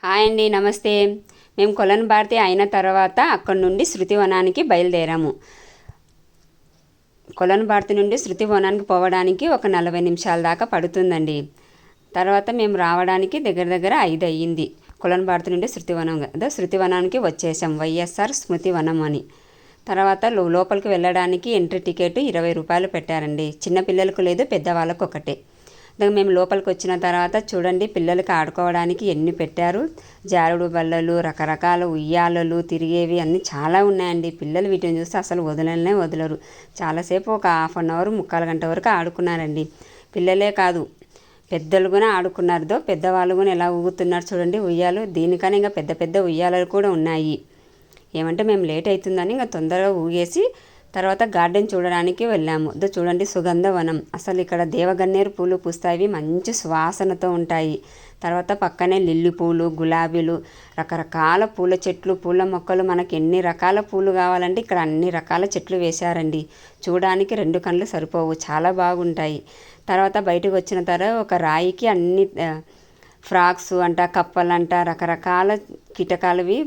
Hi అండి, నమస్తే. మేము కొలను భారతి అయిన తర్వాత అక్కడి నుండి శృతివనానికి బయలుదేరాము. కొలను భారతి నుండి శృతివనానికి పోవడానికి ఒక 40 నిమిషాల దాకా పడుతుందండి. తర్వాత మేము రావడానికి దగ్గర 5 అయ్యింది. కొలను భారతి నుండి శృతివనానికి వచ్చేసాం, వైఎస్ఆర్ స్మృతివనం అని. తర్వాత లోపలికి వెళ్ళడానికి ఎంట్రీ టికెట్ 20 రూపాయలు పెట్టారండి. చిన్నపిల్లలకు లేదు, పెద్దవాళ్ళకు ఒకటే. మేము లోపలికి వచ్చిన తర్వాత చూడండి, పిల్లలకి ఆడుకోవడానికి ఎన్ని పెట్టారు. జారుడు బల్లలు, రకరకాల ఉయ్యాలలు, తిరిగేవి అన్నీ చాలా ఉన్నాయండి. పిల్లలు వీటిని చూస్తే అసలు వదలరు. చాలాసేపు ఒక హాఫ్ అన్ అవర్, ముక్కాలు గంట వరకు ఆడుకున్నారండి. పిల్లలే కాదు, పెద్దలు కూడా ఆడుకున్నారు. పెద్దవాళ్ళు కూడా ఎలా ఊగుతున్నారు చూడండి ఉయ్యాలు. దీనికన్నా ఇంకా పెద్ద పెద్ద ఉయ్యాలలు కూడా ఉన్నాయి. ఏమంటే మేము లేట్ అవుతుందని ఇంకా తొందరగా ఊగేసి తర్వాత గార్డెన్ చూడడానికి వెళ్ళాము. చూడండి, సుగంధవనం. అసలు ఇక్కడ దేవగన్నేరు పూలు పూస్తాయి, మంచి సువాసనతో ఉంటాయి. తర్వాత పక్కనే లిల్లీ పూలు, గులాబీలు, రకరకాల పూల చెట్లు, పూల మొక్కలు. మనకి ఎన్ని రకాల పూలు కావాలంటే ఇక్కడ అన్ని రకాల చెట్లు వేశారండి. చూడడానికి 2 కళ్ళు సరిపోవు, చాలా బాగుంటాయి. తర్వాత బయటకు వచ్చిన తర్వాత ఒక రాయికి అన్ని ఫ్రాక్స్ అంట, కప్పలంట, రకరకాల కీటకాలవి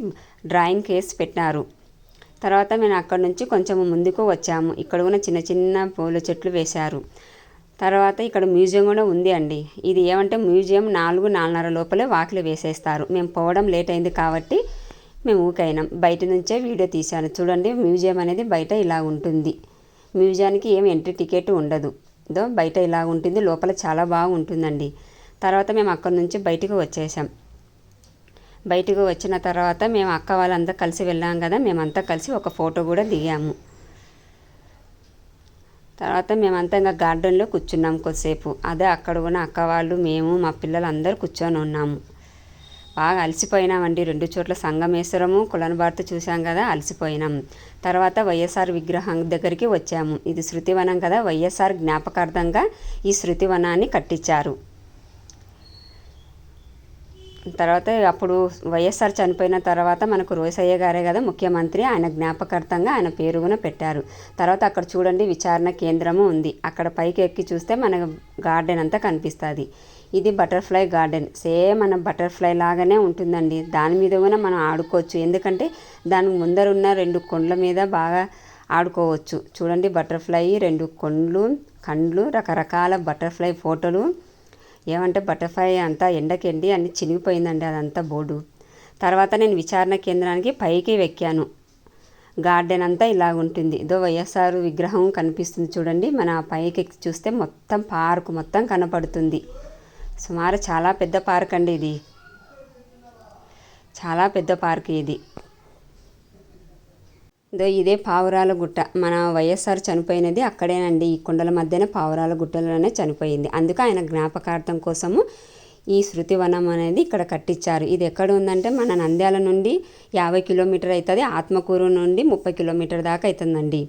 డ్రాయింగ్ వేసి పెట్టినారు. తర్వాత మేము అక్కడి నుంచి కొంచెం ముందుకు వచ్చాము. ఇక్కడ కూడా చిన్న చిన్న పూల చెట్లు వేశారు. తర్వాత ఇక్కడ మ్యూజియం కూడా ఉంది అండి. ఇది ఏమంటే మ్యూజియం 4:30 లోపలే వాకిలి వేసేస్తారు. మేము పోవడం లేట్ అయింది కాబట్టి మేము ఊకైనాం. బయట నుంచే వీడియో తీశాను. చూడండి, మ్యూజియం అనేది బయట ఇలా ఉంటుంది. మ్యూజియానికి ఏం ఎంట్రీ టికెట్ ఉండదు. బయట ఇలా ఉంటుంది, లోపల చాలా బాగుంటుందండి. తర్వాత మేము అక్కడి నుంచి బయటకు వచ్చేసాం. బయటకు వచ్చిన తర్వాత మేము అక్క వాళ్ళంతా కలిసి వెళ్ళాం కదా, మేమంతా కలిసి ఒక ఫోటో కూడా దిగాము. తర్వాత మేమంతా ఇంకా గార్డెన్లో కూర్చున్నాం కొద్దిసేపు. అదే అక్కడ కూడా అక్క వాళ్ళు, మేము, మా పిల్లలు అందరూ కూర్చొని ఉన్నాము. బాగా అలసిపోయినామండి. 2 చోట్ల సంగమేశ్వరము, కొలను భారతి చూసాం కదా, అలసిపోయినాం. తర్వాత వైఎస్ఆర్ విగ్రహం దగ్గరికి వచ్చాము. ఇది శృతివనం కదా, వైఎస్ఆర్ జ్ఞాపకార్థంగా ఈ శృతివనాన్ని కట్టించారు. తర్వాత అప్పుడు వైఎస్ఆర్ చనిపోయిన తర్వాత మనకు రోసయ్య గారే కదా ముఖ్యమంత్రి, ఆయన జ్ఞాపకార్థంగా ఆయన పేరు కూడా పెట్టారు. తర్వాత అక్కడ చూడండి, విచారణ కేంద్రము ఉంది. అక్కడ పైకి ఎక్కి చూస్తే మన గార్డెన్ అంతా కనిపిస్తుంది. ఇది బటర్ఫ్లై గార్డెన్. సేమ్ మన బటర్ఫ్లై లాగానే ఉంటుందండి. దాని మీద కూడా మనం ఆడుకోవచ్చు, ఎందుకంటే దాని ముందరున్న 2 కొండల మీద బాగా ఆడుకోవచ్చు. చూడండి, బటర్ఫ్లై 2 కండ్లు, రకరకాల బటర్ఫ్లై ఫోటోలు. ఏమంటే బటర్ఫ్లై అంతా ఎండకెండి అన్ని చినిగిపోయిందండి అదంతా బోర్డు. తర్వాత నేను విచారణ కేంద్రానికి పైకి ఎక్కాను. గార్డెన్ అంతా ఇలాగుంటుంది. వైఎస్ఆర్ విగ్రహం కనిపిస్తుంది చూడండి. మన పైకి ఎక్కి చూస్తే మొత్తం పార్కు మొత్తం కనపడుతుంది. సుమారు చాలా పెద్ద పార్క్ అండి ఇది, చాలా పెద్ద పార్క్ ఇది. ఇదే పావురాల గుట్ట. మన వైఎస్ఆర్ చనిపోయినది అక్కడేనండి, ఈ కొండల మధ్యన పావురాల గుట్టలోనే చనిపోయింది. అందుకే ఆయన జ్ఞాపకార్థం కోసము ఈ శృతివనం అనేది ఇక్కడ కట్టించారు. ఇది ఎక్కడ ఉందంటే మన నంద్యాల నుండి 50 కిలోమీటర్ అవుతుంది, ఆత్మకూరు నుండి 30 కిలోమీటర్ దాకా అవుతుందండి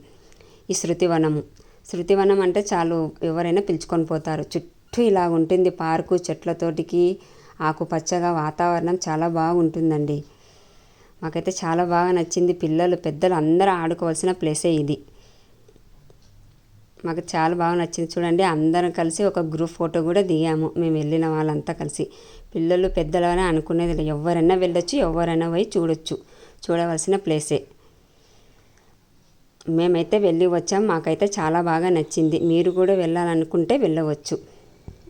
ఈ శృతివనం అంటే చాలు, ఎవరైనా పిలుచుకొని పోతారు. చుట్టూ ఇలా ఉంటుంది పార్కు, చెట్లతోటికి ఆకుపచ్చగా వాతావరణం చాలా బాగుంటుందండి. మాకైతే చాలా బాగా నచ్చింది. పిల్లలు, పెద్దలు అందరూ ఆడుకోవాల్సిన ప్లేసే ఇది. మాకు చాలా బాగా నచ్చింది. చూడండి, అందరం కలిసి ఒక గ్రూప్ ఫోటో కూడా దిగాము మేము వెళ్ళిన వాళ్ళంతా కలిసి. పిల్లలు, పెద్దలు అని అనుకునేది, ఎవరైనా వెళ్ళొచ్చు, ఎవరైనా పోయి చూడవలసిన ప్లేసే. మేమైతే వెళ్ళి వచ్చాం. మాకైతే చాలా బాగా నచ్చింది. మీరు కూడా వెళ్ళాలనుకుంటే వెళ్ళవచ్చు.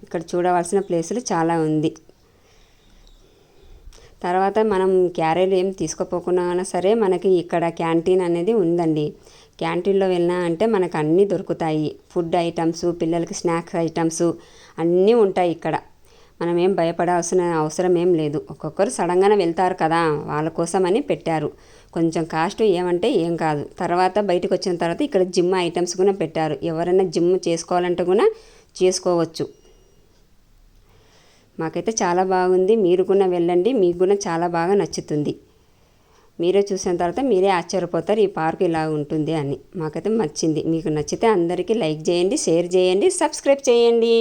ఇక్కడ చూడవలసిన ప్లేసులు చాలా ఉంది. తర్వాత మనం క్యారీలు ఏం తీసుకుపోకున్నా సరే మనకి ఇక్కడ క్యాంటీన్ అనేది ఉందండి. క్యాంటీన్లో వెళ్ళినా అంటే మనకు అన్నీ దొరుకుతాయి. ఫుడ్ ఐటమ్స్, పిల్లలకి స్నాక్స్ ఐటమ్స్ అన్నీ ఉంటాయి ఇక్కడ. మనం ఏం భయపడాల్సిన అవసరం ఏం లేదు. ఒక్కొక్కరు సడన్గానే వెళ్తారు కదా, వాళ్ళ కోసమని పెట్టారు. కొంచెం కాస్ట్ ఏమంటే ఏం కాదు. తర్వాత బయటకు వచ్చిన తర్వాత ఇక్కడ జిమ్ ఐటమ్స్ కూడా పెట్టారు. ఎవరైనా జిమ్ చేసుకోవాలంటే కూడా చేసుకోవచ్చు. మాకైతే చాలా బాగుంది. మీరు కూడా వెళ్ళండి, మీకు కూడా చాలా బాగా నచ్చుతుంది. మీరే చూసిన తర్వాత మీరే ఆశ్చర్యపోతారు ఈ పార్క్ ఇలా ఉంటుంది అని. మాకైతే నచ్చింది. మీకు నచ్చితే అందరికీ లైక్ చేయండి, షేర్ చేయండి, సబ్స్క్రైబ్ చేయండి.